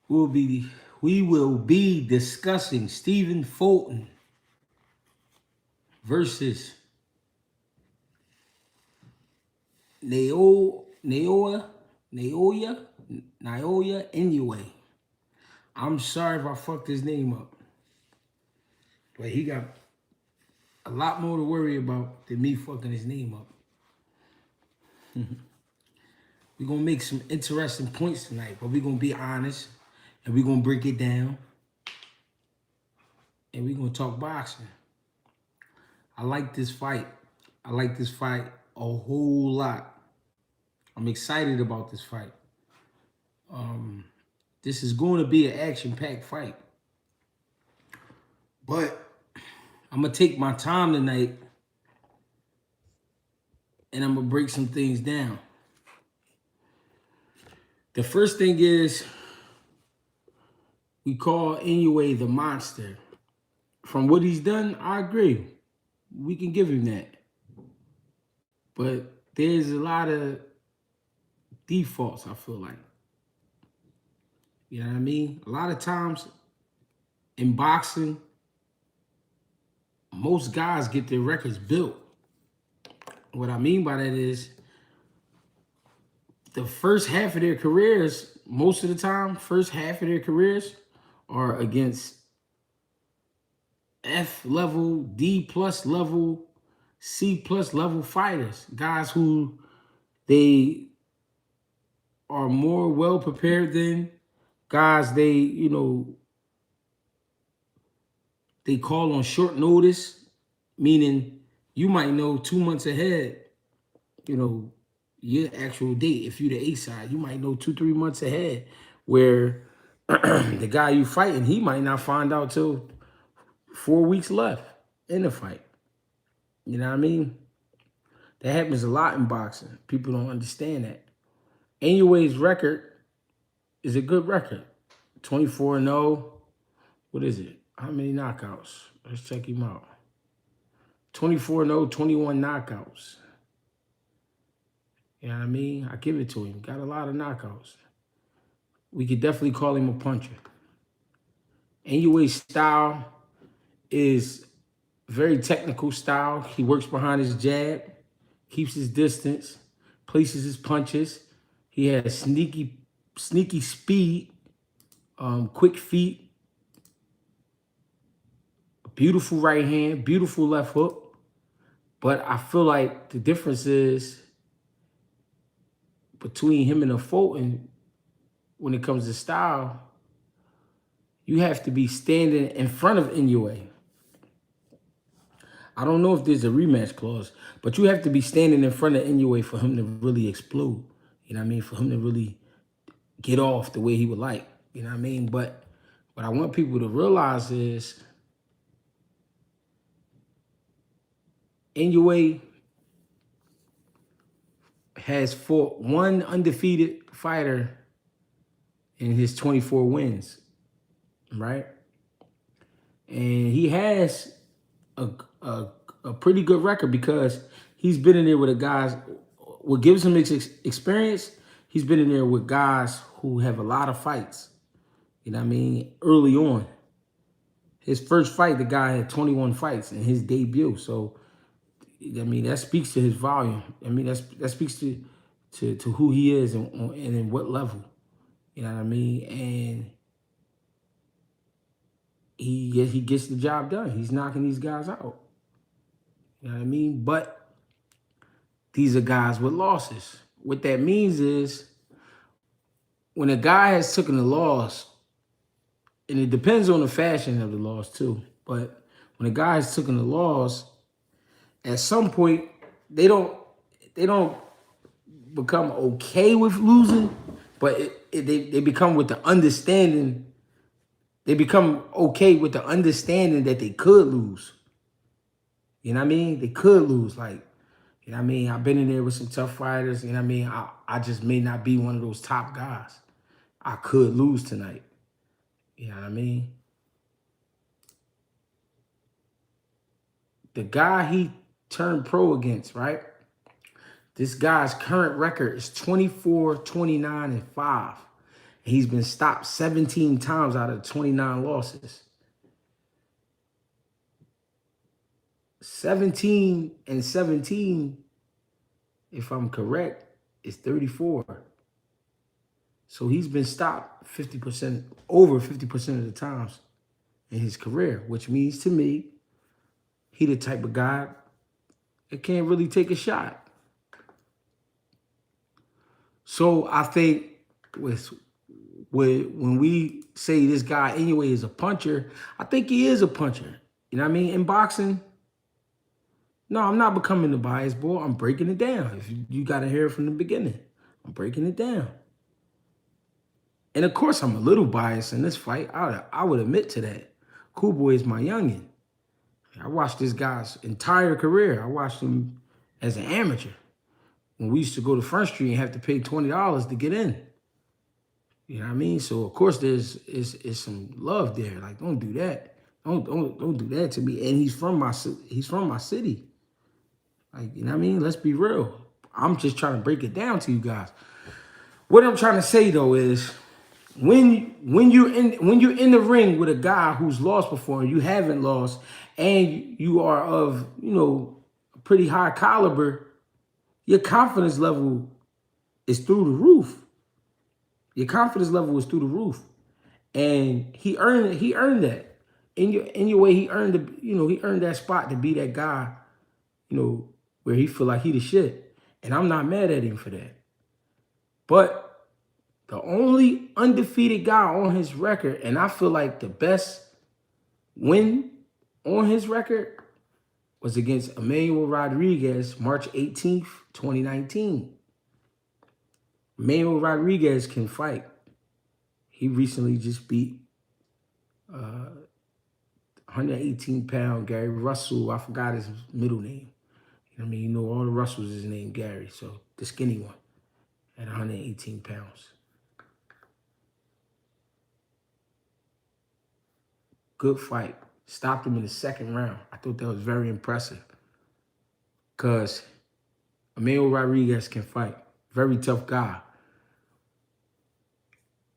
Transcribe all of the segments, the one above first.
We'll be we will be discussing Stephen Fulton versus Naoya Inoue. I'm sorry if I fucked his name up, but he got a lot more to worry about than me fucking his name up. We're gonna make some interesting points tonight, but we're gonna be honest and we're gonna break it down and we're gonna talk boxing. I like this fight. I like this fight a whole lot. I'm excited about this fight. This is going to be an action-packed fight. But I'm going to take my time tonight and I'm going to break some things down. The first thing is we call Inoue the monster. From what he's done, I agree. We can give him that. But there's a lot of defaults, I feel like. You know what I mean? A lot of times in boxing, most guys get their records built. What I mean by that is the first half of their careers, most of the time, first half of their careers are against F level, D plus level, C plus level fighters. Guys who they are more well prepared than, guys they call on short notice, meaning you might know 2 months ahead, your actual date. If you're the A side, you might know 2-3 months ahead, where the guy you fighting, he might not find out till 4 weeks left in the fight. You know what I mean? That happens a lot in boxing. People don't understand that. Inoue's record is a good record. 24-0. What is it? How many knockouts? Let's check him out. 24-0, 21 knockouts. You know what I mean? I give it to him. Got a lot of knockouts. We could definitely call him a puncher. Inoue's style is very technical style. He works behind his jab, keeps his distance, places his punches. He has sneaky speed, quick feet, beautiful right hand, beautiful left hook. But I feel like the difference is between him and a Fulton, when it comes to style, you have to be standing in front of Inoue. I don't know if there's a rematch clause, but you have to be standing in front of Inoue for him to really explode. You know what I mean? For him to really get off the way he would like. You know what I mean? But what I want people to realize is Inoue has fought one undefeated fighter in his 24 wins, right? And he has a pretty good record because he's been in there with guys. What gives him experience, he's been in there with guys who have a lot of fights. You know what I mean? Early on. His first fight, the guy had 21 fights in his debut. So, I mean, that speaks to his volume. I mean, that speaks to who he is and in what level. You know what I mean? And he gets the job done. He's knocking these guys out. You know what I mean? But these are guys with losses. What that means is when a guy has taken a loss, and it depends on the fashion of the loss too, but when a guy has taken a loss, at some point they don't become okay with losing, but they become with the understanding. They become okay with the understanding that they could lose. You know what I mean? They could lose. Like, you know what I mean? I've been in there with some tough fighters. You know what I mean? I just may not be one of those top guys. I could lose tonight. You know what I mean? The guy he turned pro against, right? This guy's current record is 24, 29, and 5. He's been stopped 17 times out of 29 losses. 17 and 17, if I'm correct, is 34. So he's been stopped 50%, over 50% of the times in his career, which means to me, he the type of guy that can't really take a shot. So I think when we say this guy Inoue is a puncher, I think he is a puncher. You know what I mean? In boxing, no, I'm not becoming the bias boy. I'm breaking it down. If you got to hear it from the beginning, I'm breaking it down. And of course, I'm a little biased in this fight. I would admit to that. Cool Boy is my youngin. I watched this guy's entire career. I watched him as an amateur. When we used to go to Front Street and have to pay $20 to get in. You know what I mean? So of course there's some love there. Like, don't do that. Don't do that to me. And he's from my city. Like, you know what I mean? Let's be real. I'm just trying to break it down to you guys. What I'm trying to say though is when you're in the ring with a guy who's lost before and you haven't lost, and you are of, you know, a pretty high caliber, your confidence level is through the roof. Your confidence level is through the roof. And he earned that. In your way, he earned that spot to be that guy, you know, where he feel like he the shit. And I'm not mad at him for that. But the only undefeated guy on his record, and I feel like the best win on his record, was against Emmanuel Rodriguez, March 18th, 2019. Emmanuel Rodriguez can fight. He recently just beat 118-pound Gary Russell. I forgot his middle name. You know what I mean? You know all the Russells is named Gary, so the skinny one at 118 pounds. Good fight. Stopped him in the second round. I thought that was very impressive because Emmanuel Rodriguez can fight. Very tough guy.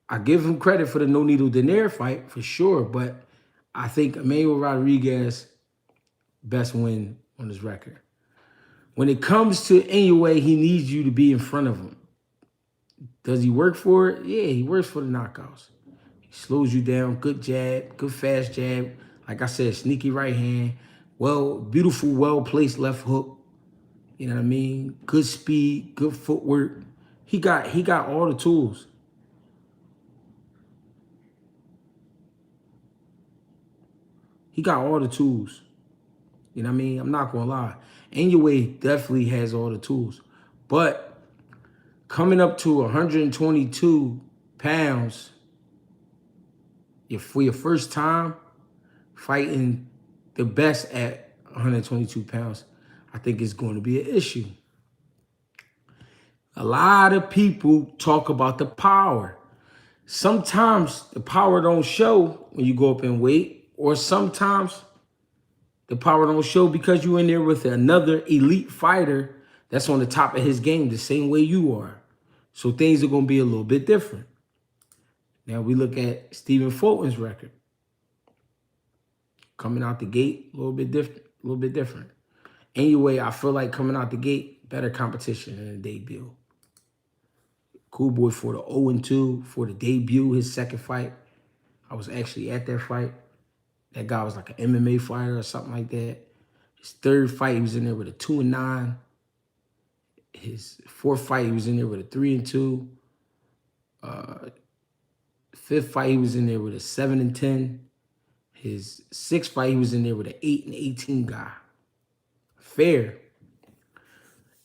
I give him credit for the No Needle Denier fight for sure, but I think Emmanuel Rodriguez best win on his record. When it comes to Inoue, he needs you to be in front of him. Does he work for it? Yeah, he works for the knockouts. He slows you down, good jab, good fast jab. Like I said, sneaky right hand, beautiful, well-placed left hook. You know what I mean? Good speed, good footwork. He got all the tools. He got all the tools. You know what I mean? I'm not going to lie. Inoue definitely has all the tools. But coming up to 122 pounds, for your first time fighting the best at 122 pounds, I think it's going to be an issue. A lot of people talk about the power. Sometimes the power don't show when you go up in weight, or sometimes the power don't show because you're in there with another elite fighter that's on the top of his game the same way you are. So things are going to be a little bit different. Now we look at Stephen Fulton's record. Coming out the gate, a little bit different. Anyway, I feel like coming out the gate, better competition than the debut. Cool Boy for the 0-2 for the debut, his second fight. I was actually at that fight. That guy was like an MMA fighter or something like that. His third fight, he was in there with a 2-9. His fourth fight, he was in there with a 3-2. Fifth fight, he was in there with a 7-10. His sixth fight, he was in there with an 8-18 guy. Fair.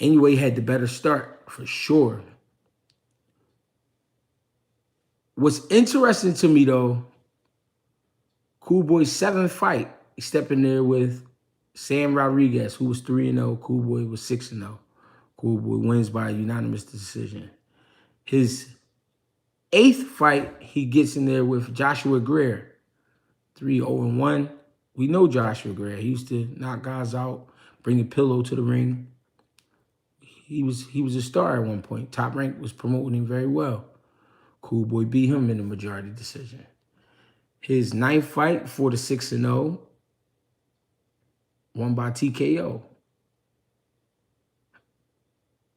Anyway, he had the better start for sure. What's interesting to me though, Cool Boy's seventh fight, he stepped in there with Sam Rodriguez, who was 3-0. Cool Boy was 6-0. Cool Boy wins by a unanimous decision. His eighth fight, he gets in there with Joshua Greer, 3-0-1. We know Joshua Greer. He used to knock guys out, bring a pillow to the ring. He was a star at one point. Top Rank was promoting him very well. Cool Boy beat him in a majority decision. His 9th fight for the 6-0, won by TKO.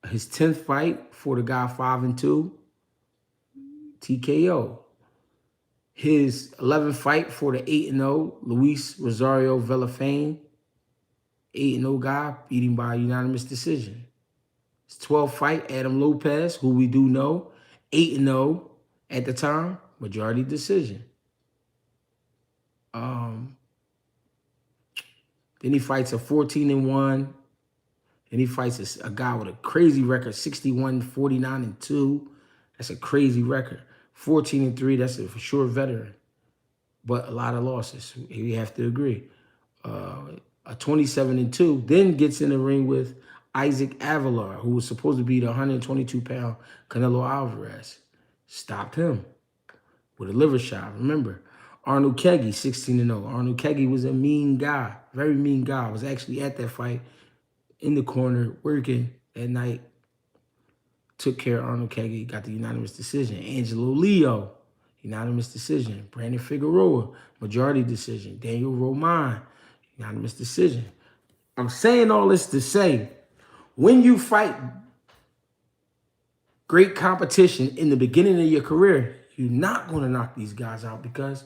His 10th fight for the guy 5-2, TKO. His 11th fight for the 8-0, Luis Rosario Villafane, 8-0 guy, beating by unanimous decision. His 12th fight, Adam Lopez, who we do know, 8-0 at the time, majority decision. Then he fights a 14-1. Then he fights a guy with a crazy record, 61, 49-2. That's a crazy record. 14-3, that's a for sure veteran. But a lot of losses, we have to agree. A 27-2, then gets in the ring with Isaac Avalar, who was supposed to be the 122-pound Canelo Alvarez. Stopped him with a liver shot. Remember, Arnold Kegi, 16-0. Arnold Kegi was a mean guy, very mean guy. I was actually at that fight in the corner working that night. Took care of Arnold Kegi, got the unanimous decision. Angelo Leo, unanimous decision. Brandon Figueroa, majority decision. Daniel Roman, unanimous decision. I'm saying all this to say, when you fight great competition in the beginning of your career, you're not going to knock these guys out because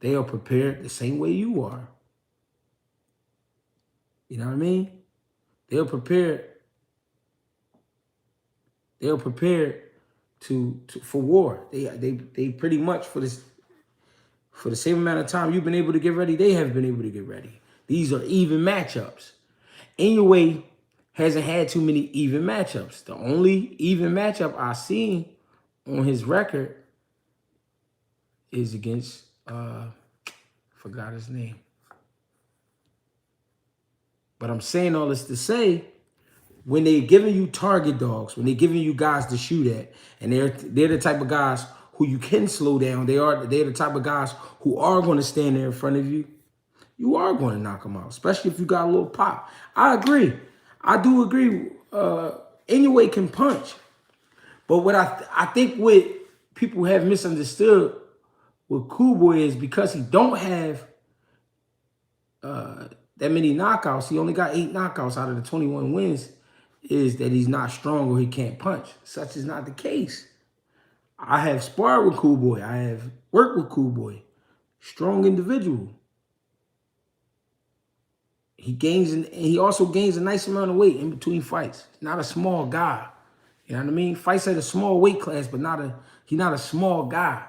they are prepared the same way you are. You know what I mean? They're prepared. They're prepared for war. They pretty much for the same amount of time you've been able to get ready, they have been able to get ready. These are even matchups. Inoue hasn't had too many even matchups. The only even matchup I've seen on his record is against, forgot his name. But I'm saying all this to say, when they're giving you target dogs, when they're giving you guys to shoot at, and they're the type of guys who you can slow down, they're the type of guys who are going to stand there in front of you, you are going to knock them out, especially if you got a little pop. I agree. I do agree. Inoue can punch. But what I think what people have misunderstood with Cool Boy is because he don't have that many knockouts, he only got 8 knockouts out of the 21 wins, is that he's not strong or he can't punch. Such is not the case. I have sparred with Cool Boy. I have worked with Cool Boy. Strong individual. He also gains a nice amount of weight in between fights. Not a small guy. You know what I mean? Fights at a small weight class, but he's not a small guy.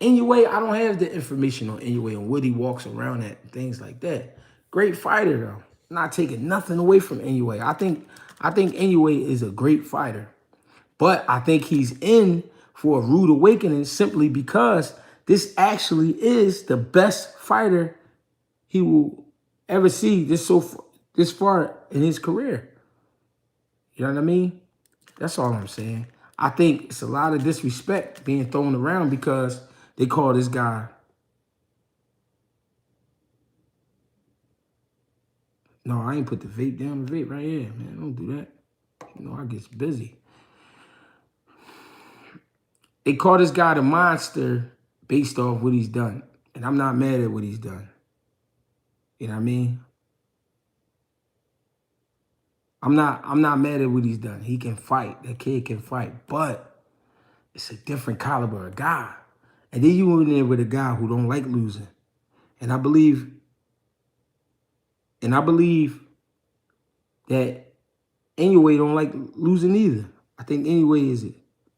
Inoue, I don't have the information on Inoue and what he walks around at and things like that. Great fighter though. Not taking nothing away from Inoue. I think Inoue is a great fighter. But I think he's in for a rude awakening simply because this actually is the best fighter he will ever see this far in his career. You know what I mean? That's all I'm saying. I think it's a lot of disrespect being thrown around because they call this guy. No, I ain't put the vape down. The vape right here, man. Don't do that. You know, I get busy. They call this guy the monster based off what he's done. And I'm not mad at what he's done. You know what I mean? I'm not mad at what he's done. He can fight. That kid can fight. But it's a different caliber of guy. And then you in there with a guy who don't like losing. And I believe that Inoue don't like losing either. I think Inoue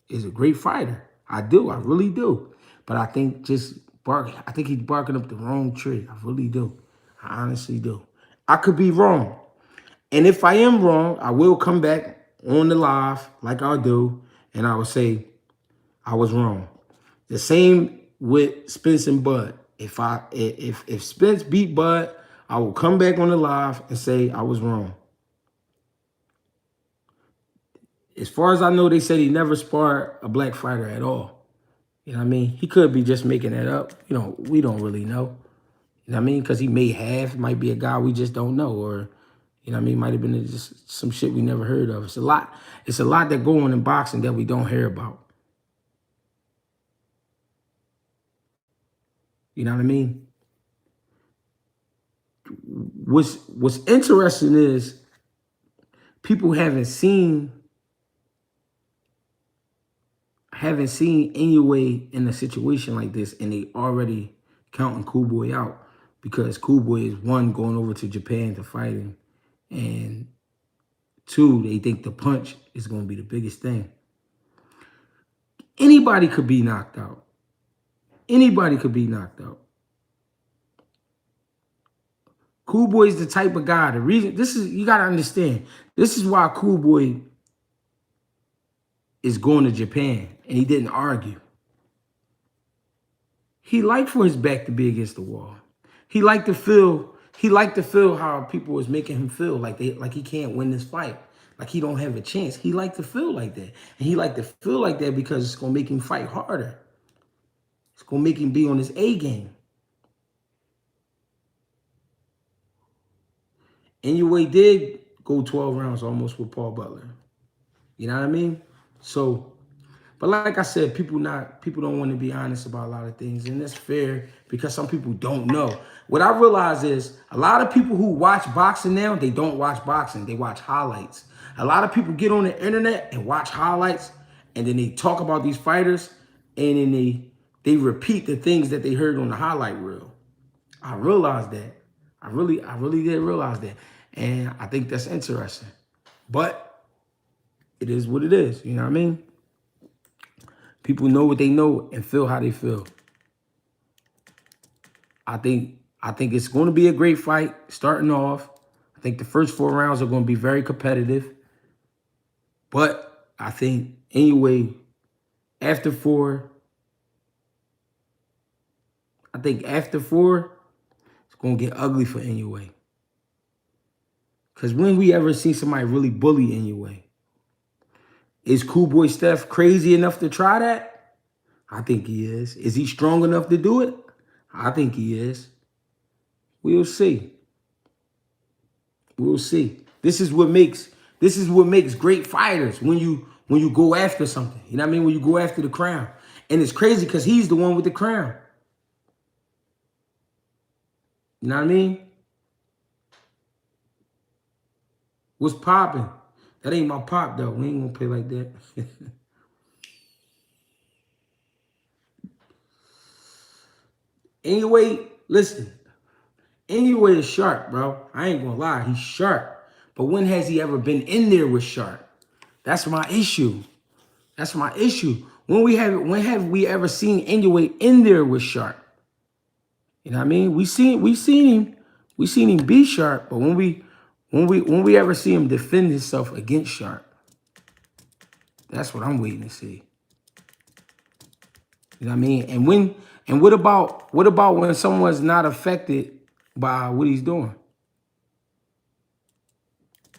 is a great fighter. I do. I really do. But I think he's barking up the wrong tree. I really do. I honestly do. I could be wrong. And if I am wrong, I will come back on the live like I do, and I will say I was wrong. The same with Spence and Bud. If Spence beat Bud, I will come back on the live and say I was wrong. As far as I know, they said he never sparred a black fighter at all. You know what I mean? He could be just making that up. You know, we don't really know. You know what I mean? Because he may have, might be a guy we just don't know, or you know what I mean? Might have been just some shit we never heard of. It's a lot that go on in boxing that we don't hear about. You know what I mean? What's interesting is people haven't seen Inoue in a situation like this, and they already counting Cool Boy out because Cool Boy is one going over to Japan to fight him, and two, they think the punch is going to be the biggest thing. Anybody could be knocked out. Anybody could be knocked out. Cool Boy is the type of guy. The reason you gotta understand. This is why Cool Boy is going to Japan, and he didn't argue. He liked for his back to be against the wall. He liked to feel how people was making him feel like he can't win this fight, like he don't have a chance. He liked to feel like that, and he liked to feel like that because it's gonna make him fight harder. It's gonna make him be on his A game. Inoue did go 12 rounds almost with Paul Butler. You know what I mean? So, but like I said, people don't want to be honest about a lot of things, and that's fair because some people don't know. What I realize is a lot of people who watch boxing now, they don't watch boxing, they watch highlights. A lot of people get on the internet and watch highlights, and then they talk about these fighters, and then they repeat the things that they heard on the highlight reel. I realized that. I really did realize that. And I think that's interesting. But it is what it is. You know what I mean? People know what they know and feel how they feel. I think it's going to be a great fight starting off. I think the first 4 rounds are going to be very competitive. But I think anyway, after 4, it's going to get ugly for Inoue. Because when we ever see somebody really bully Inoue? Is Cool Boy Steph crazy enough to try that? I think he is. Is he strong enough to do it? I think he is. We'll see. We'll see. This is what makes great fighters when you go after something. You know what I mean? When you go after the crown. And it's crazy because he's the one with the crown. You know what I mean? What's popping? That ain't my pop, though. We ain't gonna play like that. Anyway, listen. Inoue is sharp, bro. I ain't gonna lie. He's sharp. But when has he ever been in there with sharp? That's my issue. That's my issue. When have we ever seen Inoue in there with sharp? You know what I mean? We seen him be sharp, but when we ever see him defend himself against sharp, that's what I'm waiting to see. You know what I mean? And what about when someone's not affected by what he's doing?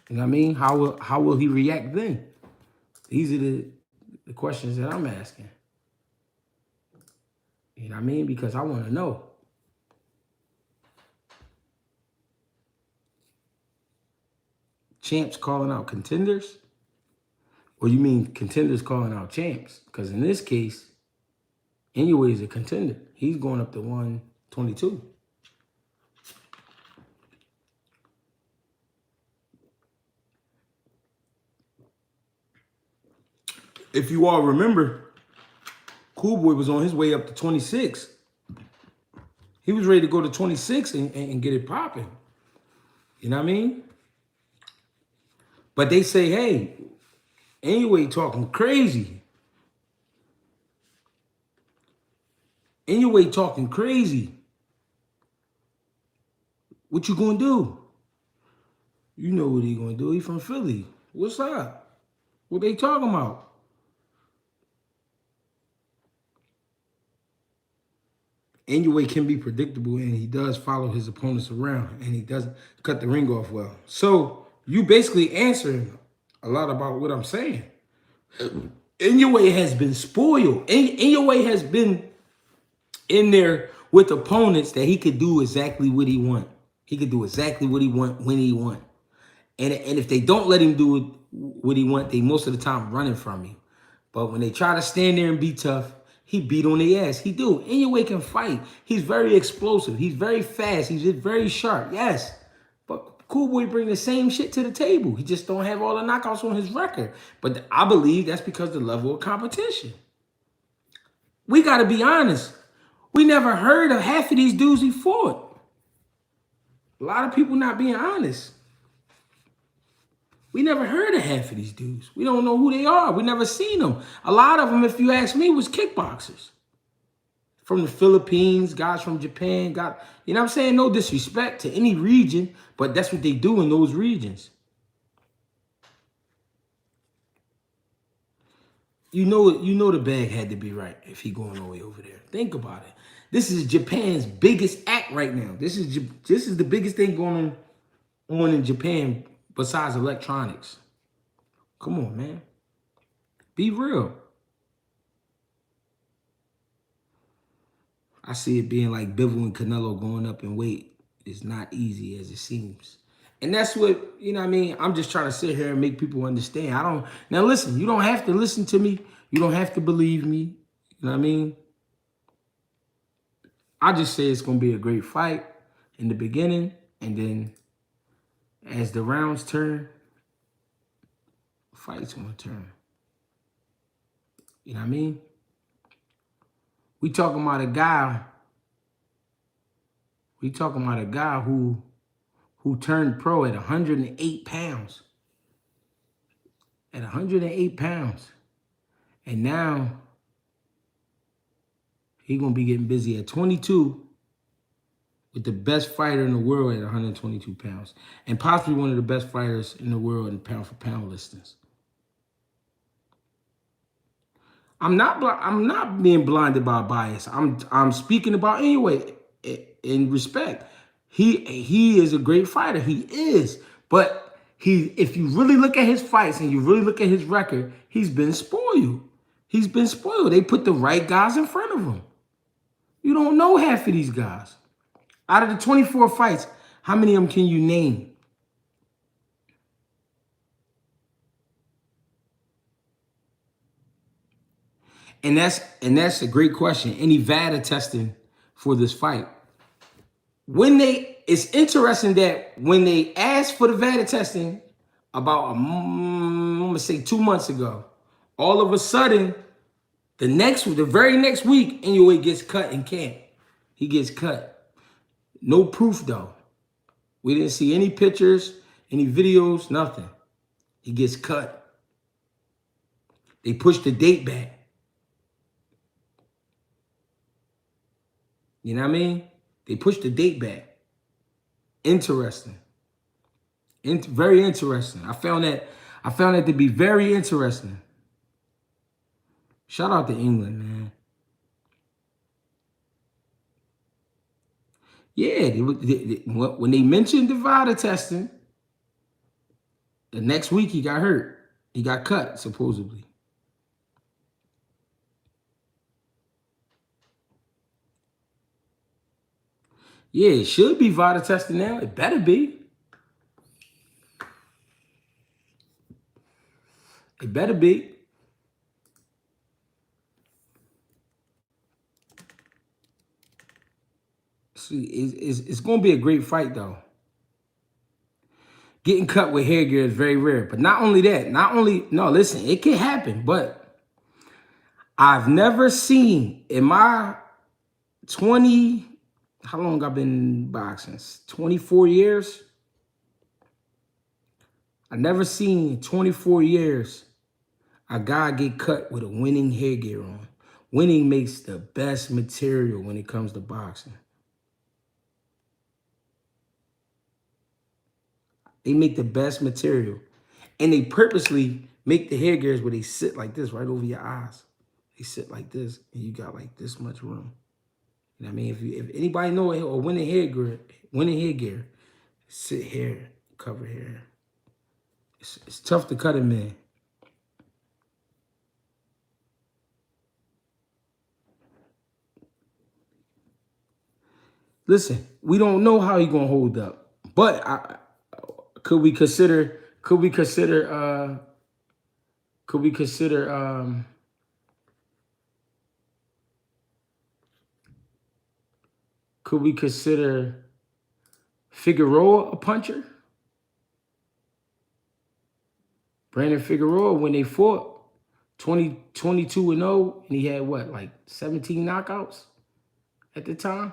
You know what I mean? How will he react then? These are the questions that I'm asking. You know what I mean? Because I want to know. Champs calling out contenders? Or you mean contenders calling out champs? Because in this case, Inoue is a contender. He's going up to 122. If you all remember, Cool Boy was on his way up to 26. He was ready to go to 26 and get it popping. You know what I mean? But they say, hey, Inoue talking crazy. Inoue talking crazy. What you gonna do? You know what he gonna do. He from Philly. What's up? What they talking about? Inoue can be predictable, and he does follow his opponents around, and he doesn't cut the ring off well. So you basically answering a lot about what I'm saying. Inoue has been spoiled. Inoue has been in there with opponents that he could do exactly what he want. He could do exactly what he want when he want. And if they don't let him do what he want, they most of the time running from him. But when they try to stand there and be tough, He beat on their ass. He do. Inoue can fight. He's very explosive. He's very fast. He's just very sharp. Yes. But Cool Boy bring the same shit to the table. He just don't have all the knockouts on his record. But I believe that's because of the level of competition. We got to be honest. We never heard of half of these dudes he fought. A lot of people not being honest. We never heard of half of these dudes. We don't know who they are. We never seen them. A lot of them, if you ask me, was kickboxers. From the Philippines, guys from Japan. You know what I'm saying? No disrespect to any region, but that's what they do in those regions. You know the bag had to be right if he going all the way over there. Think about it. This is Japan's biggest act right now. This is the biggest thing going on in Japan besides electronics. Come on, man. Be real. I see it being like Bivol and Canelo going up in weight. It's not easy as it seems. And that's what, you know what I mean? I'm just trying to sit here and make people understand. Now listen, you don't have to listen to me. You don't have to believe me. You know what I mean? I just say it's going to be a great fight in the beginning. And then as the rounds turn, the fight's going to turn. You know what I mean? We talking about a guy who turned pro at 108 pounds. At 108 pounds. And now he going to be getting busy at 22 with the best fighter in the world at 122 pounds. And possibly one of the best fighters in the world in pound-for-pound listings. I'm not being blinded by bias. I'm speaking about anyway in respect. He is a great fighter. He is. But if you really look at his fights and you really look at his record, he's been spoiled. He's been spoiled. They put the right guys in front of him. You don't know half of these guys. Out of the 24 fights, how many of them can you name? And that's a great question. Any VADA testing for this fight? It's interesting that when they asked for the VADA testing about, I'm gonna say 2 months ago, all of a sudden, the very next week, Inoue gets cut in camp. He gets cut. No proof though. We didn't see any pictures, any videos, nothing. He gets cut. They pushed the date back. You know what I mean? They pushed the date back. Interesting. Very interesting. I found that to be very interesting. Shout out to England, man. Yeah, when they mentioned the VADA testing, the next week he got hurt. He got cut, supposedly. Yeah, it should be VADA testing now. It better be. It better be. See, it's going to be a great fight, though. Getting cut with hair gear is very rare. But not only that, no, listen, it can happen. But I've never seen in my 20, how long I've been boxing? 24 years. I've never seen in 24 years a guy get cut with a winning headgear on. Winning makes the best material when it comes to boxing. They make the best material. And they purposely make the headgears where they sit like this right over your eyes. They sit like this, and you got like this much room. You know what I mean? If anybody know it or winning headgear, sit here, cover here. It's tough to cut him in. Listen, we don't know how he's gonna hold up, but could we consider Could we consider Figueroa a puncher? Brandon Figueroa, when they fought, 22-0, and he had what, like 17 knockouts at the time?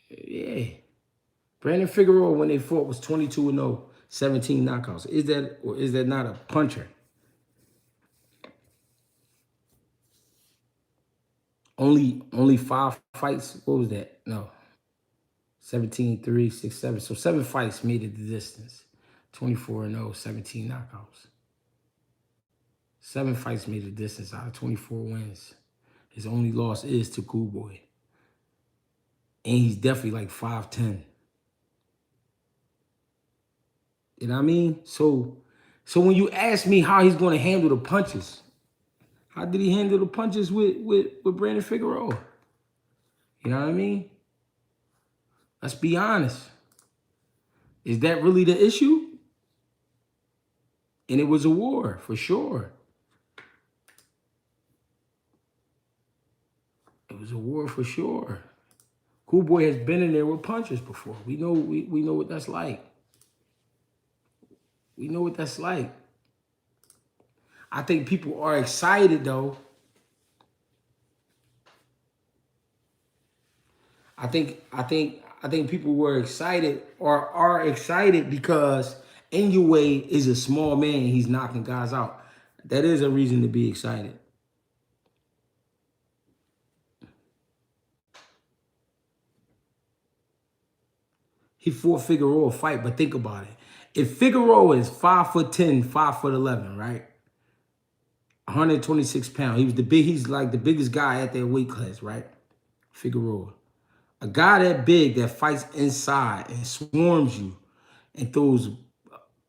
Yeah. Brandon Figueroa, when they fought, was 22-0, 17 knockouts. Is that, or is that not a puncher? Only 5 fights. What was that? No. 17, 3, 6, 7. So 7 fights made it the distance. 24-0, 17 knockouts. 7 fights made the distance out of 24 wins. His only loss is to Cool Boy. And he's definitely like 5'10". You know what I mean? So when you ask me how he's going to handle the punches, how did he handle the punches with Brandon Figueroa? You know what I mean? Let's be honest. Is that really the issue? And it was a war, for sure. It was a war for sure. Cool Boy has been in there with punches before. We know what that's like. We know what that's like. I think people are excited though. I think people were excited or are excited because Inoue is a small man. He's knocking guys out. That is a reason to be excited. He fought Figueroa a fight, but think about it. If Figueroa is 5'10", 5'11", right? 126 pounds. He's like the biggest guy at that weight class, right? Figueroa. A guy that big that fights inside and swarms you and throws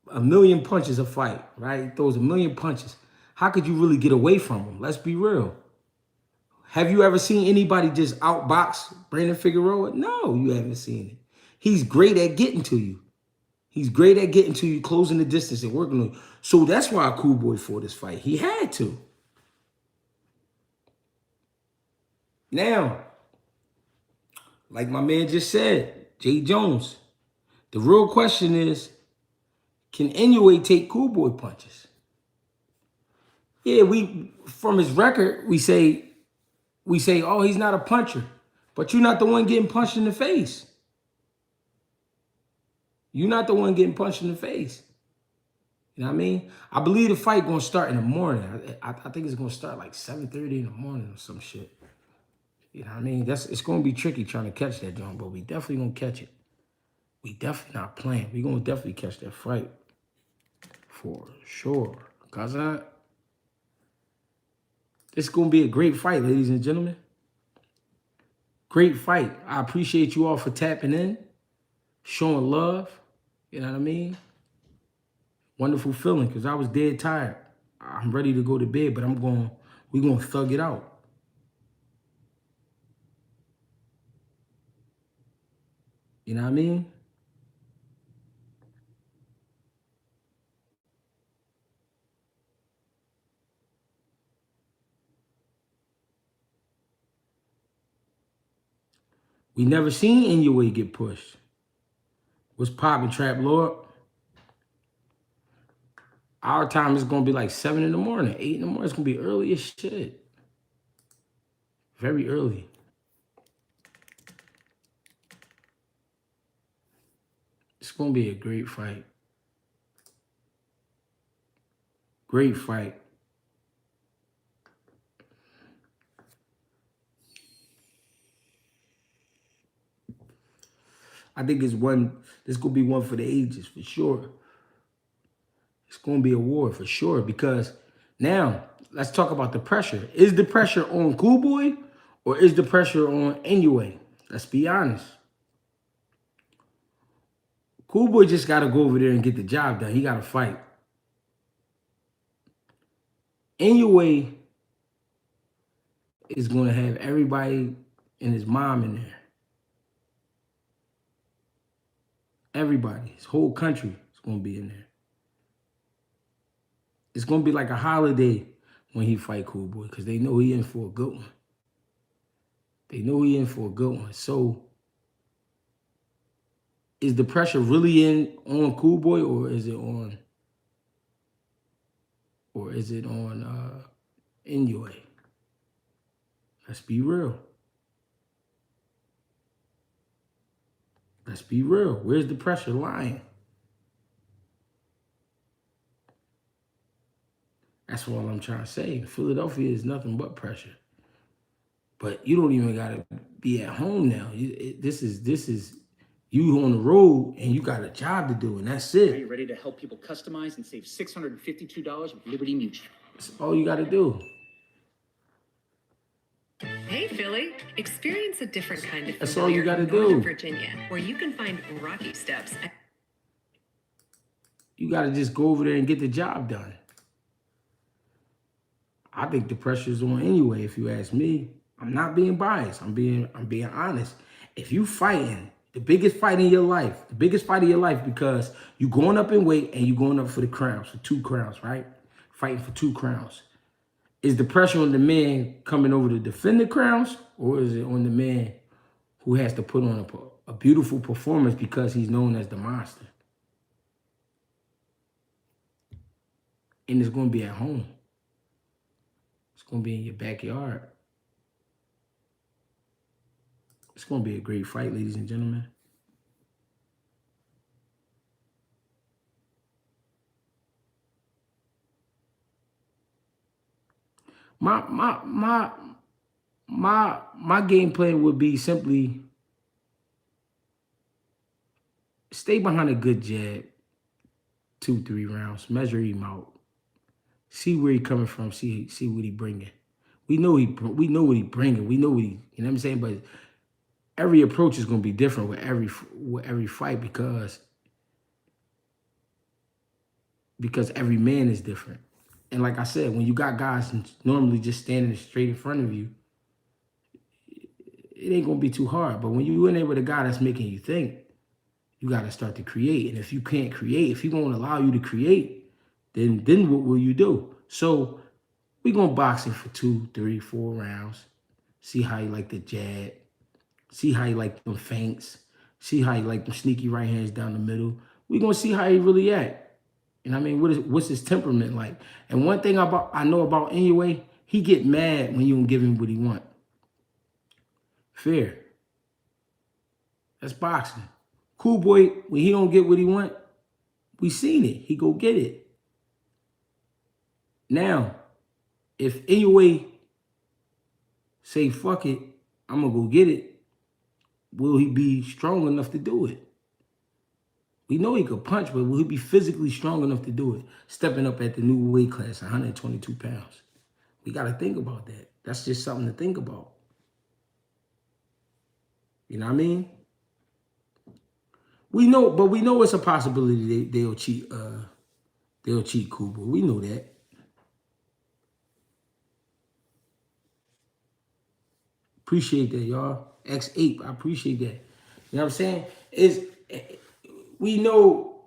a million punches a fight, right? He throws a million punches. How could you really get away from him? Let's be real. Have you ever seen anybody just outbox Brandon Figueroa? No, you haven't seen it. He's great at getting to you. He's great at getting to you, closing the distance and working on you. So that's why Cool Boy fought this fight. He had to. Now, like my man just said, Jay Jones, the real question is, can Inoue take Cool Boy punches? Yeah, from his record, we say, oh, he's not a puncher. But you're not the one getting punched in the face. You're not the one getting punched in the face. You know what I mean? I believe the fight going to start in the morning. I think it's going to start like 7:30 in the morning or some shit. You know what I mean? It's going to be tricky trying to catch that joint, but we definitely going to catch it. We definitely not playing. We going to definitely catch that fight. For sure. Cause it's going to be a great fight, ladies and gentlemen. Great fight. I appreciate you all for tapping in, showing love. You know what I mean? Wonderful feeling because I was dead tired. I'm ready to go to bed, but we're going to thug it out. You know what I mean? We never seen Inoue get pushed. What's poppin', Trap Lord? Our time is going to be like 7 in the morning, 8 in the morning. It's going to be early as shit. Very early. It's going to be a great fight. Great fight. I think this going to be one for the ages, for sure. It's going to be a war, for sure, because now, let's talk about the pressure. Is the pressure on Cool Boy or is the pressure on Inoue? Let's be honest. Cool Boy just got to go over there and get the job done. He got to fight. Inoue is going to have everybody and his mom in there. Everybody, his whole country is going to be in there. It's going to be like a holiday when he fight Cool Boy, because they know he in for a good one. They know he in for a good one. So is the pressure really on Cool Boy, or is it on Inoue? Let's be real. Let's be real. Where's the pressure lying? That's all I'm trying to say. Philadelphia is nothing but pressure. But you don't even gotta be at home now. This is you on the road and you got a job to do, and that's it. Are you ready to help people customize and save $652 with Liberty Mutual? That's all you gotta do. Hey, Philly. Experience a different kind of That's all you gotta in Northern do. Virginia, where you can find rocky steps. You gotta just go over there and get the job done. I think the pressure's on anyway, if you ask me. I'm not being biased. I'm being honest. If you fighting the biggest fight in your life, because you going up in weight and you going up for the crowns, for 2 crowns, right? Fighting for 2 crowns. Is the pressure on the man coming over to defend the crowns, or is it on the man who has to put on a beautiful performance because he's known as the monster? And it's going to be at home. It's going to be in your backyard. It's going to be a great fight, ladies and gentlemen. My game plan would be simply stay behind a good jab, 2-3 rounds, measure him out, see where he coming from, see what he bringing. We know what he bringing. We know what he, you know what I'm saying. But every approach is going to be different with every fight because every man is different. And like I said, when you got guys normally just standing straight in front of you, it ain't going to be too hard. But when you in there with a guy that's making you think, you got to start to create. And if you can't create, if he won't allow you to create, then what will you do? So we're going to box it for 2, 3, 4 rounds. See how you like the jab. See how you like them feints. See how you like them sneaky right hands down the middle. We're going to see how he really act. And I mean, what's his temperament like? And one thing I know about Inoue, he get mad when you don't give him what he want. Fair. That's boxing. Cool Boy, when he don't get what he want, we seen it. He go get it. Now, if Inoue say, fuck it, I'm going to go get it, will he be strong enough to do it? We know he could punch, but will he be physically strong enough to do it? Stepping up at the new weight class, 122 pounds. We got to think about that. That's just something to think about. You know what I mean? We know it's a possibility they'll cheat Cool Boy. We know that. Appreciate that, y'all. X8, I appreciate that. You know what I'm saying? We know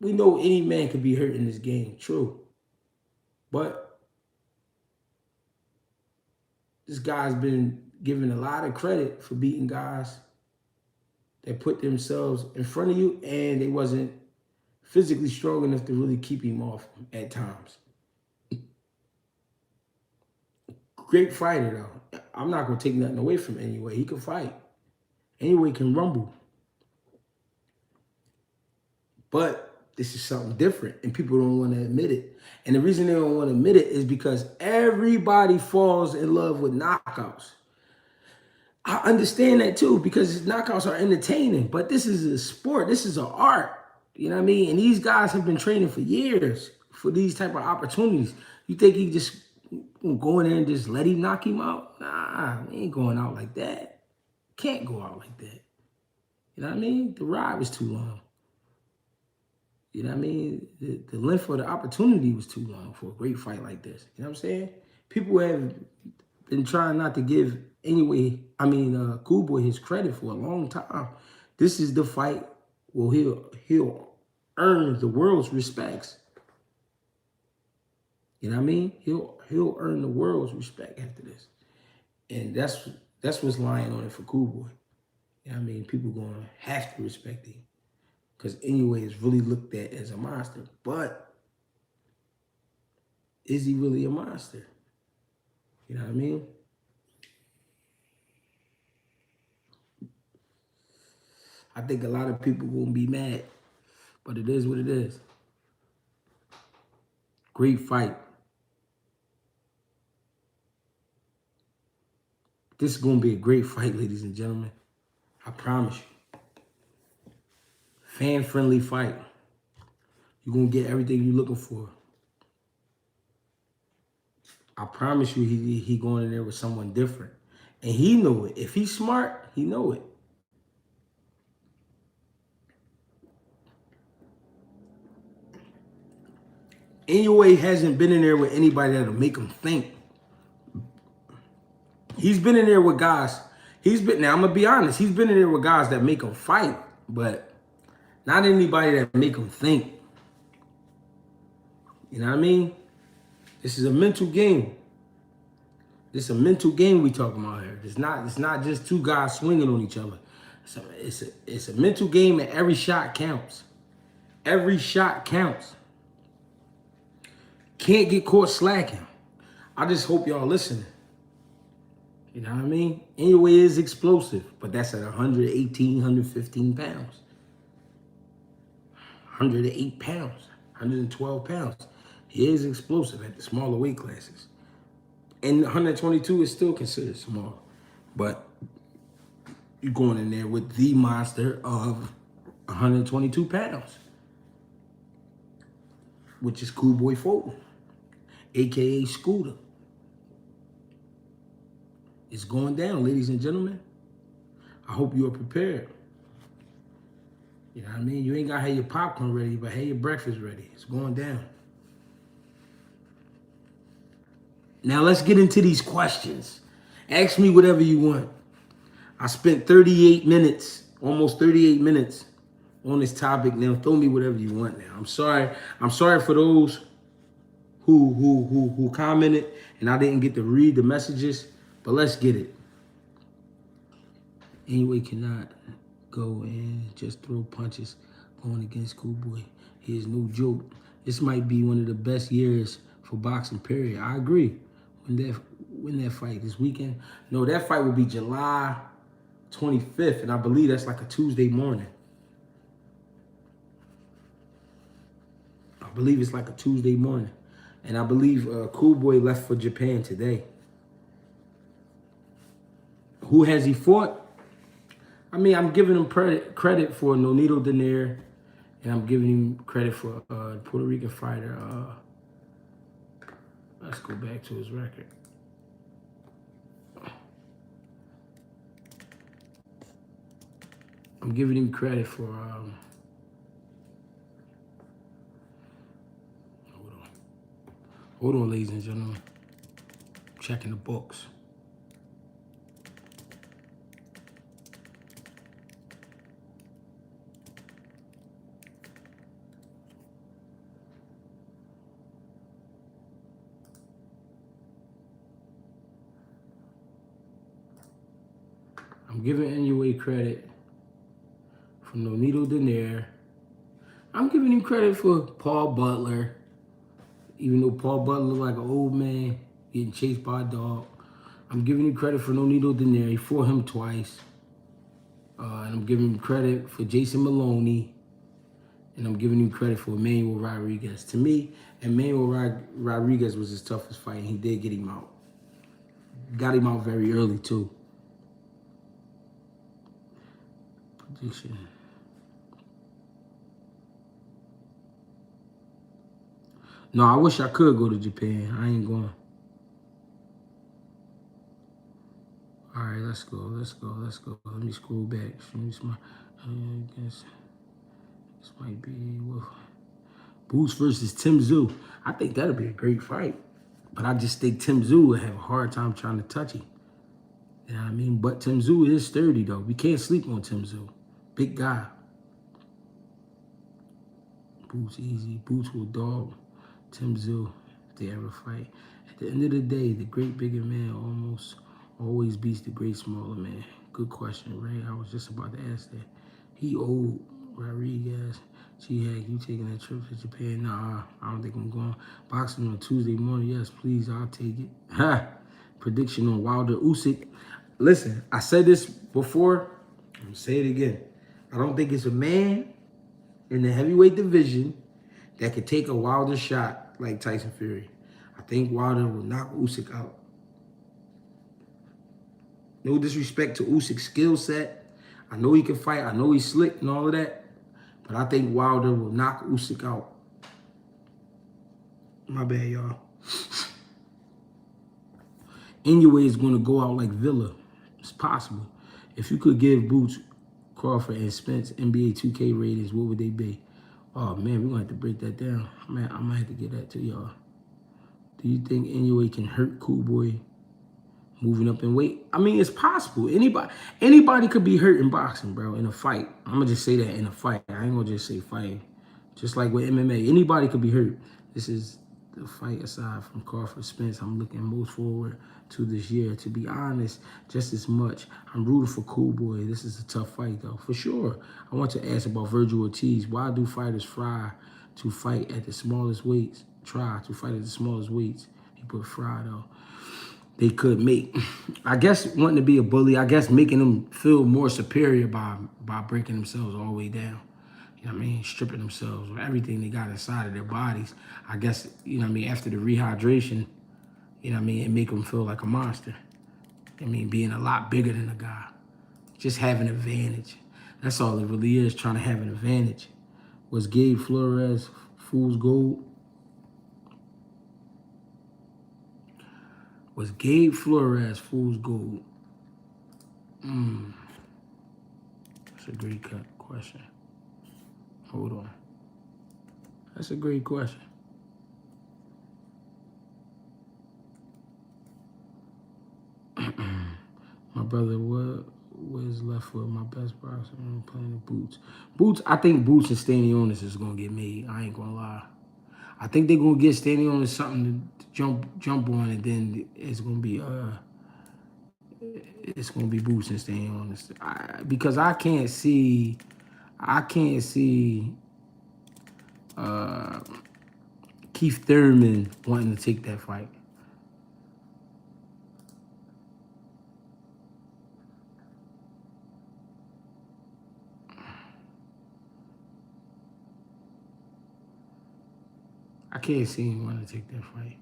any man could be hurt in this game, true. But this guy's been given a lot of credit for beating guys that put themselves in front of you and they wasn't physically strong enough to really keep him off at times. Great fighter, though. I'm not going to take nothing away from Inoue. He can fight. Inoue can rumble. But this is something different, and people don't want to admit it. And the reason they don't want to admit it is because everybody falls in love with knockouts. I understand that too, because knockouts are entertaining, but this is a sport. This is an art. You know what I mean? And these guys have been training for years for these type of opportunities. You think he just go in there and just let him knock him out? Nah, he ain't going out like that. Can't go out like that. You know what I mean? The ride was too long. You know what I mean? The length of the opportunity was too long for a great fight like this. You know what I'm saying? People have been trying not to give Cool Boy his credit for a long time. This is the fight where he'll earn the world's respects. You know what I mean? He'll earn the world's respect after this. And that's what's lying on it for Cool Boy. You know what I mean? People gonna have to respect him. Because Inoue is really looked at as a monster. But is he really a monster? You know what I mean? I think a lot of people gonna be mad. But it is what it is. Great fight. This is gonna be a great fight, ladies and gentlemen. I promise you. Fan-friendly fight. You're gonna get everything you're looking for. I promise you he going in there with someone different. And he know it. If he's smart, he know it. Inoue hasn't been in there with anybody that'll make him think. He's been in there with guys. Now I'm gonna be honest, he's been in there with guys that make him fight, but not anybody that make him think. You know what I mean? This is a mental game. This is a mental game we talking about here. It's not just two guys swinging on each other. It's a mental game, and every shot counts. Every shot counts. Can't get caught slacking. I just hope y'all listening. You know what I mean? Inoue is explosive, but that's at 118, 115 pounds. 108 pounds, 112 pounds. He is explosive at the smaller weight classes. And 122 is still considered small. But you're going in there with the monster of 122 pounds, which is Cool Boy Fulton, a.k.a. Scooter. It's going down, ladies and gentlemen. I hope you are prepared. You know what I mean? You ain't got to have your popcorn ready, but have your breakfast ready. It's going down. Now let's get into these questions. Ask me whatever you want. I spent 38 minutes, almost 38 minutes on this topic. Now throw me whatever you want now. I'm sorry. I'm sorry for those who commented and I didn't get to read the messages, but let's get it. Inoue cannot go and just throw punches going against Cool Boy. He is no joke. This might be one of the best years for boxing, period. I agree. When that fight this weekend. No, that fight will be July 25th, and I believe that's like a Tuesday morning. I believe it's like a Tuesday morning. And I believe Cool Boy left for Japan today. Who has he fought? I mean, I'm giving him credit for Nonito Donaire, and I'm giving him credit for Puerto Rican fighter. Let's go back to his record. I'm giving him credit for. Hold on, ladies and gentlemen. Checking the books. I'm giving Inoue credit for Nonito Donaire. I'm giving him credit for Paul Butler, even though Paul Butler looked like an old man getting chased by a dog. I'm giving him credit for Nonito Donaire. He fought him twice. And I'm giving him credit for Jason Maloney. And I'm giving him credit for Emmanuel Rodriguez. To me, Emmanuel Rodriguez was his toughest fight, and he did get him out. Got him out very early, too. Prediction. No, I wish I could go to Japan. I ain't going. All right, let's go. Let me scroll back. I guess this might be Boots versus Tim Tszyu. I think that'll be a great fight. But I just think Tim Tszyu would have a hard time trying to touch him. You know what I mean? But Tim Tszyu is sturdy, though. We can't sleep on Tim Tszyu. Big guy. Boots easy. Boots will dog Tim Tszyu. if they ever fight. At the end of the day, the great bigger man almost always beats the great smaller man. Good question, Ray. I was just about to ask that. He old, Rodriguez. G-Hack, you taking that trip to Japan? Nah, I don't think I'm going. Boxing on Tuesday morning. Yes, please, I'll take it. Ha! Prediction on Wilder Usyk. Listen, I said this before. I'm gonna say it again. I don't think it's a man in the heavyweight division that could take a Wilder shot like Tyson Fury. I think Wilder will knock Usyk out. No disrespect to Usyk's skill set. I know he can fight. I know he's slick and all of that. But I think Wilder will knock Usyk out. My bad, y'all. Inoue is going to go out like Villa. It's possible. If you could give Boots, Crawford, and Spence NBA 2K ratings, what would they be? Oh, man, we're going to have to break that down. Man, I might have to get that to y'all. Do you think Inoue can hurt Cool Boy moving up in weight? I mean, it's possible. Anybody could be hurt in boxing, bro, in a fight. I'm going to just say that, in a fight. I ain't going to just say fighting. Just like with MMA. Anybody could be hurt. This is the fight aside from Crawford Spence. I'm looking most forward to this year. To be honest, just as much. I'm rooting for Cool Boy. This is a tough fight, though, for sure. I want to ask about Virgil Ortiz. Why do fighters try to fight at the smallest weights? He put fry, though. They could make, I guess, wanting to be a bully, I guess making them feel more superior by breaking themselves all the way down. You know what I mean? Stripping themselves of everything they got inside of their bodies. I guess, you know what I mean, after the rehydration, you know what I mean, it make them feel like a monster. I mean, being a lot bigger than a guy. Just having an advantage. That's all it really is, trying to have an advantage. Was Gabe Flores fool's gold? Was Gabe Flores fool's gold? That's a great question. Hold on. That's a great question. My brother, what is left with my best boxer? I'm playing the Boots. Boots, I think Boots and Stanionis is going to get made. I ain't going to lie. I think they're going to get Stanionis something to jump on, and then it's going to be Boots and Stanionis. Because I can't see Keith Thurman wanting to take that fight. I can't see him wanting to take that fight.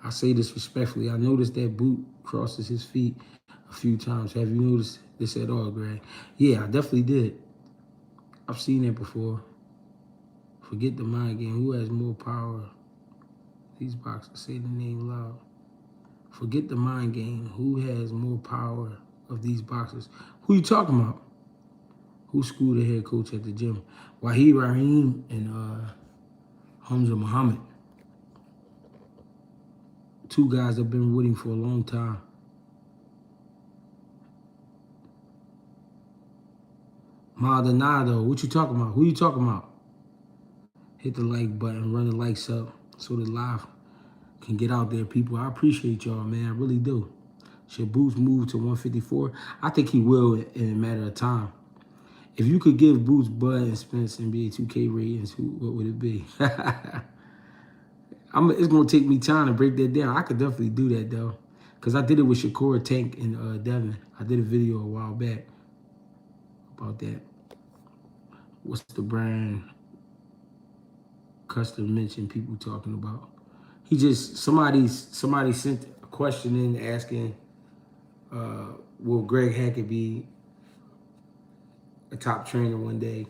I say this respectfully. I noticed that Boot crosses his feet a few times. Have you noticed this at all, Greg? Yeah, I definitely did. I've seen that before. Forget the mind game. Who has more power? These boxers, say the name loud. Forget the mind game. Who has more power of these boxers? Who you talking about? Who schooled the head coach at the gym? Wahid Rahim and Hamza Muhammad. Two guys that have been with him for a long time. Maldonado, what you talking about? Who you talking about? Hit the like button, run the likes up so the live can get out there, people. I appreciate y'all, man. I really do. Should Boots move to 154? I think he will in a matter of time. If you could give Boots, Bud, and Spence NBA 2K ratings, what would it be? It's going to take me time to break that down. I could definitely do that, though. Because I did it with Shakur, Tank, and Devin. I did a video a while back about that. What's the brand custom mention people talking about? He just, somebody sent a question in asking, will Greg Hackett be a top trainer one day?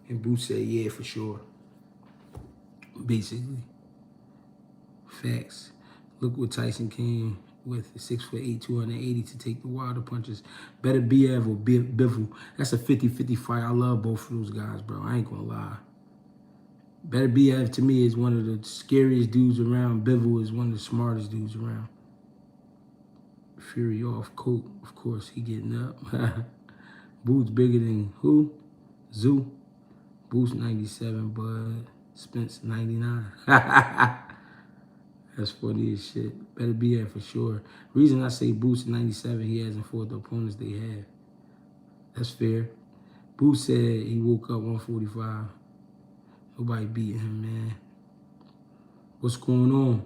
And Boots said, yeah, for sure. Basically. Facts. Look what Tyson came with, 6'8", 280 to take the Wilder punches. Better BF or Bivol. That's a 50-50 fight. I love both of those guys, bro. I ain't gonna lie. Better BF to me is one of the scariest dudes around. Bivol is one of the smartest dudes around. Fury off coat, of course, he getting up. Boots bigger than who? Zoo. Boots 97, Bud. Spence 99. That's funny as shit. Better be there for sure. Reason I say Boots 97, he hasn't fought the opponents they have. That's fair. Boots said he woke up 145. Nobody beating him, man. What's going on?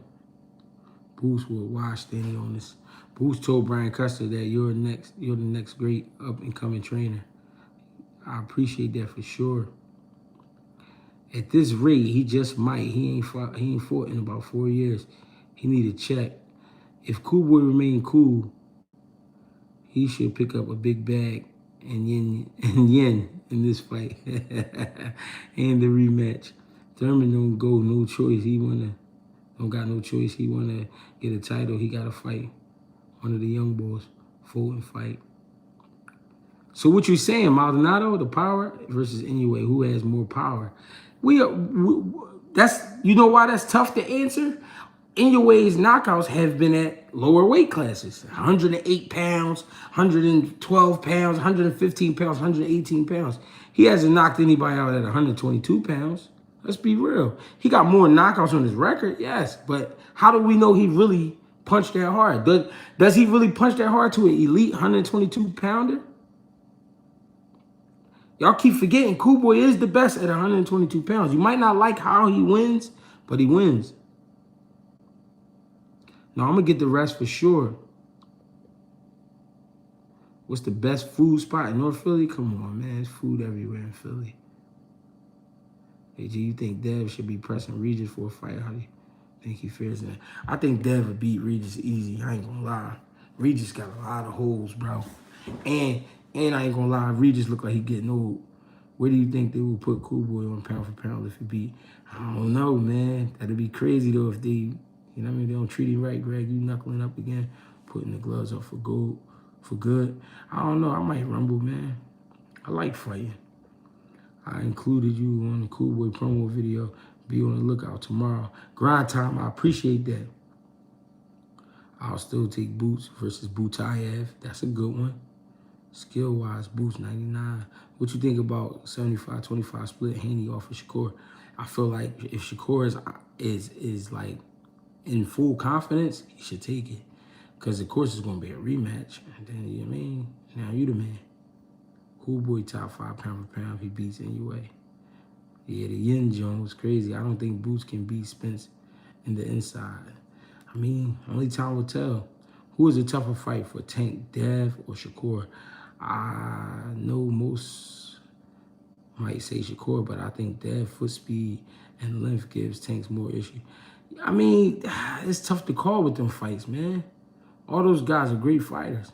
Boots will watch standing on this. Boots told Brian Custer that you're the next great up and coming trainer. I appreciate that for sure. At this rate, he just might. He ain't fought in about 4 years. He need to check. If Cool Boy remain cool, he should pick up a big bag and yen in this fight. And the rematch. Thurman don't go, no choice. Don't got no choice. He wanna get a title. He gotta fight one of the young boys. Fulton fight. So what you saying, Maldonado, the power versus Inoue, who has more power? That's, you know why that's tough to answer? Inoue's knockouts have been at lower weight classes. 108 pounds, 112 pounds, 115 pounds, 118 pounds. He hasn't knocked anybody out at 122 pounds. Let's be real. He got more knockouts on his record, yes. But how do we know he really punched that hard? Does he really punch that hard to an elite 122 pounder? Y'all keep forgetting Cool Boy is the best at 122 pounds. You might not like how he wins, but he wins. Now, I'm going to get the rest for sure. What's the best food spot in North Philly? Come on, man. There's food everywhere in Philly. Hey, G, you think Dev should be pressing Regis for a fight? How do you think he fares in that? I think Dev would beat Regis easy. I ain't going to lie. Regis got a lot of holes, bro. And I ain't going to lie. Regis look like he getting old. Where do you think they would put Cool Boy on pound for pound if he beat? I don't know, man. That'd be crazy, though, if they... You know what I mean? They don't treat him right, Greg. You knuckling up again, putting the gloves up for good. I don't know. I might rumble, man. I like fighting. I included you on the Cool Boy promo video. Be on the lookout tomorrow. Grind time. I appreciate that. I'll still take Boots versus Butayev. That's a good one. Skill-wise, Boots 99. What you think about 75-25 split Haney off of Shakur? I feel like if Shakur is like in full confidence, he should take it. Because, of course, it's going to be a rematch. And then, you know what I mean? Now you the man. Cool Boy top 5 pound for pound if he beats Inoue. Yeah, the Yin Jones was crazy. I don't think Boots can beat Spence in the inside. I mean, only time will tell. Who is a tougher fight for Tank, Dev, or Shakur? I know most might say Shakur, but I think Dev foot speed and length gives Tanks more issue. I mean, it's tough to call with them fights, man. All those guys are great fighters.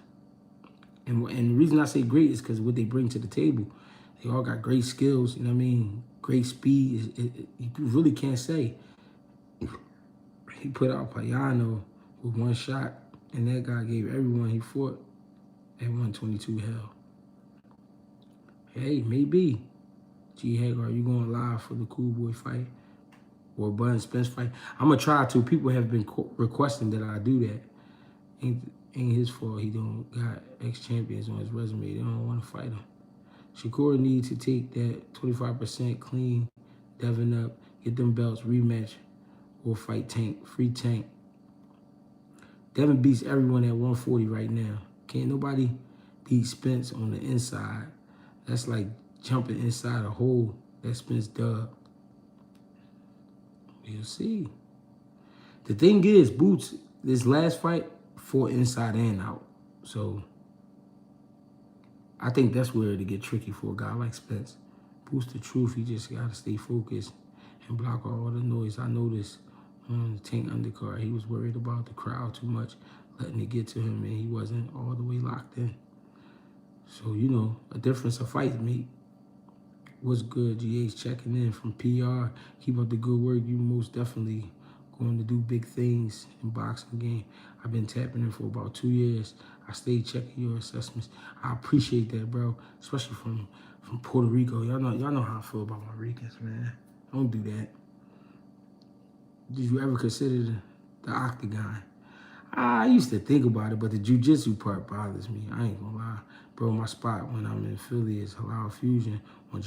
And the reason I say great is because what they bring to the table. They all got great skills, you know what I mean? Great speed. You really can't say. He put out Payano with one shot, and that guy gave everyone he fought at 122 hell. Hey, maybe. G. Hagar, you going live for the Cool Boy fight? Or Bud and Spence fight. I'm going to try to. People have been requesting that I do that. Ain't his fault he don't got ex-champions on his resume. They don't want to fight him. Shakur needs to take that 25% clean, Devin up, get them belts, rematch, or fight Tank, free Tank. Devin beats everyone at 140 right now. Can't nobody beat Spence on the inside. That's like jumping inside a hole. That Spence dub. We'll see. The thing is, Boots, this last fight, fought inside and out. So, I think that's where it get tricky for a guy like Spence. Boots the truth, he just got to stay focused and block all the noise. I noticed on the Tank undercard, he was worried about the crowd too much, letting it get to him, and he wasn't all the way locked in. So, you know, a difference of fights, mate. What's good? GH checking in from PR. Keep up the good work. You most definitely going to do big things in boxing game. I've been tapping in for about 2 years. I stay checking your assessments. I appreciate that, bro. Especially from Puerto Rico. Y'all know how I feel about my Ricans, man. Don't do that. Did you ever consider the octagon? I used to think about it, but the jiu-jitsu part bothers me. I ain't gonna lie. Bro, my spot when I'm in Philly is Halal Fusion on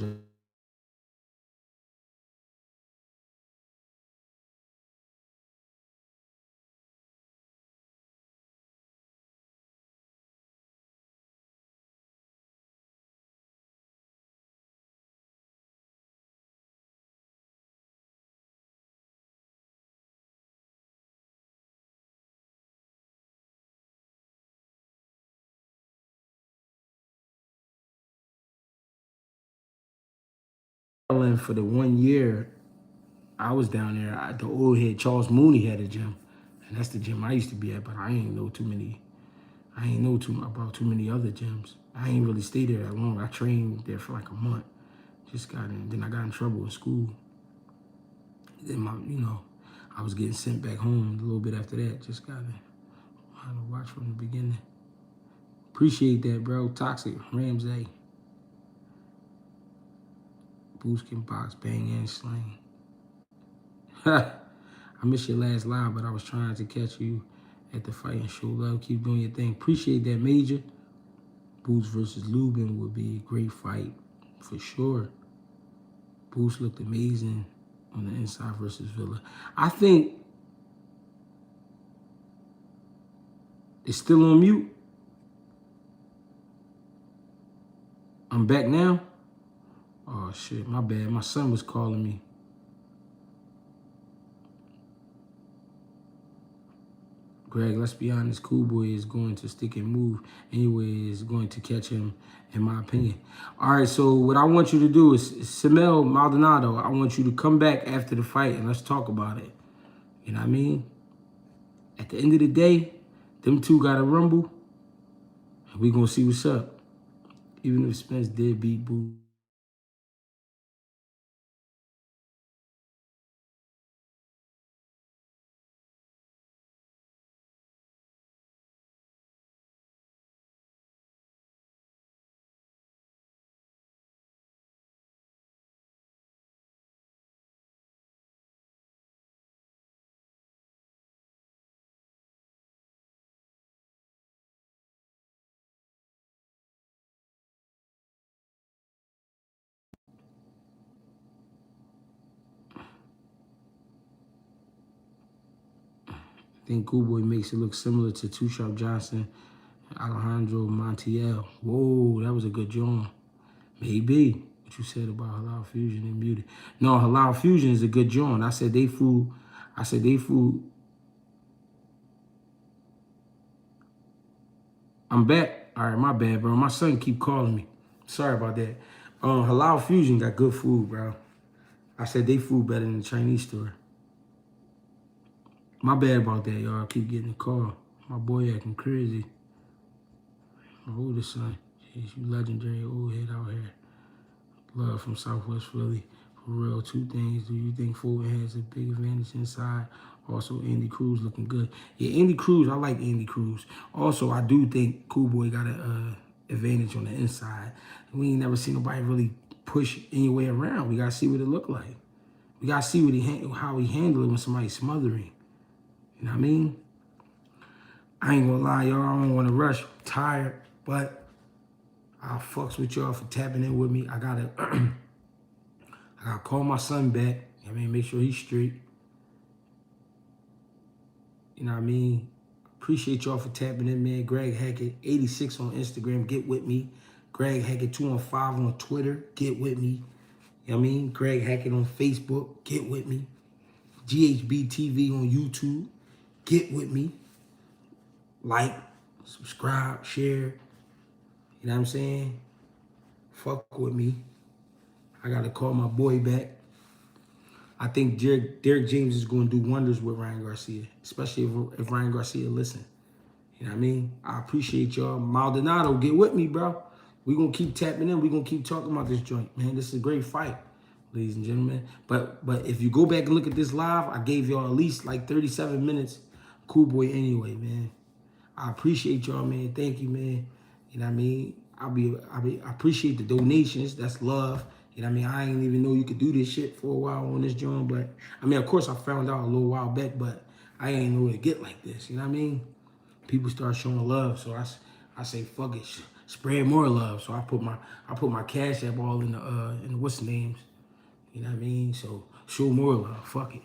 Maryland for the 1 year I was down there. The old head Charles Mooney had a gym, and that's the gym I used to be at. But I ain't know too many. I ain't know about too many other gyms. I ain't really stay there that long. I trained there for like a month. Just got in. Then I got in trouble in school. Then I was getting sent back home a little bit after that. Just got in. I had to watch from the beginning. Appreciate that, bro. Toxic Ramsey. Boost can box, bang and slang. I missed your last live, but I was trying to catch you at the fight and show love. Keep doing your thing. Appreciate that, Major. Boost versus Lubin would be a great fight for sure. Boost looked amazing on the inside versus Villa. I think it's still on mute. I'm back now. Oh shit, my bad. My son was calling me. Greg, let's be honest, Cool Boy is going to stick and move. Anyway, is going to catch him, in my opinion. All right, so what I want you to do is, Simel Maldonado, I want you to come back after the fight and let's talk about it. You know what I mean? At the end of the day, them two got to rumble, and we going to see what's up. Even if Spence did beat Boo. I think Cool Boy makes it look similar to Two Sharp Johnson, Alejandro Montiel. Whoa, that was a good joint. Maybe. What you said about Halal Fusion and Beauty. No, Halal Fusion is a good joint. I said they food. I'm back. All right, my bad, bro. My son keep calling me. Sorry about that. Halal Fusion got good food, bro. I said they food better than the Chinese store. My bad about that, y'all. I keep getting a call. My boy acting crazy. My oldest son. Jeez, you legendary old head out here. Love from Southwest Philly. For real, two things. Do you think Fulton has a big advantage inside? Also, Andy Cruz looking good. Yeah, Andy Cruz, I like Andy Cruz. Also, I do think Cool Boy got an advantage on the inside. We ain't never seen nobody really push any way around. We got to see what it look like. We got to see how he handle it when somebody's smothering. You know what I mean? I ain't gonna lie, y'all. I don't want to rush. I'm tired, but I'll fucks with y'all for tapping in with me. I gotta call my son back. I mean, make sure he's straight. You know what I mean? Appreciate y'all for tapping in, man. Greg Hackett, 86 on Instagram. Get with me. Greg Hackett 215 on Twitter. Get with me. You know what I mean? Greg Hackett on Facebook. Get with me. GHB TV on YouTube. Get with me. Like, subscribe, share. You know what I'm saying? Fuck with me. I got to call my boy back. I think Derek James is going to do wonders with Ryan Garcia, especially if Ryan Garcia listen. You know what I mean? I appreciate y'all. Maldonado, get with me, bro. We're going to keep tapping in. We're going to keep talking about this joint, man. This is a great fight, ladies and gentlemen. But if you go back and look at this live, I gave y'all at least like 37 minutes. Cool Boy anyway, man. I appreciate y'all, man. Thank you, man. You know what I mean? I appreciate the donations. That's love. You know what I mean? I didn't even know you could do this shit for a while on this joint, but I mean, of course, I found out a little while back, but I ain't know it get like this. You know what I mean? People start showing love, so I say, fuck it. spread more love. So I put my Cash App all in the what's the names. You know what I mean? So show more love. Fuck it.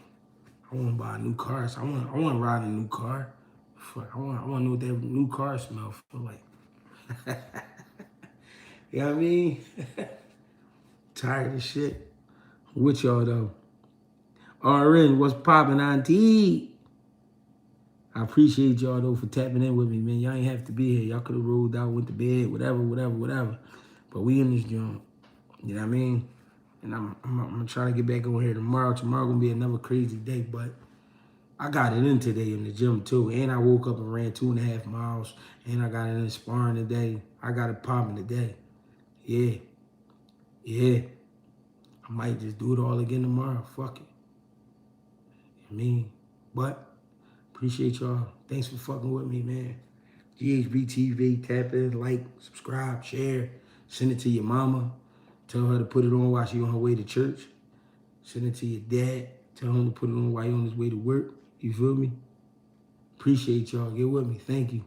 I want to buy a new car. So I want to ride a new car. Fuck, I want to know what that new car smell feel like. You know what I mean? Tired of shit. With y'all though. RN, what's poppin', Auntie? I appreciate y'all though for tapping in with me, man. Y'all ain't have to be here. Y'all could have rolled out, went to bed, whatever. But we in this joint. You know what I mean? And I'm gonna try to get back on here tomorrow. Tomorrow gonna be another crazy day, but I got it in today in the gym too. And I woke up and ran 2.5 miles. And I got it in sparring today. I got it popping today. Yeah. I might just do it all again tomorrow. Fuck it. I mean, but appreciate y'all. Thanks for fucking with me, man. GHB TV, tap in, like, subscribe, share. Send it to your mama. Tell her to put it on while she on her way to church. Send it to your dad. Tell him to put it on while he on his way to work. You feel me? Appreciate y'all. Get with me. Thank you.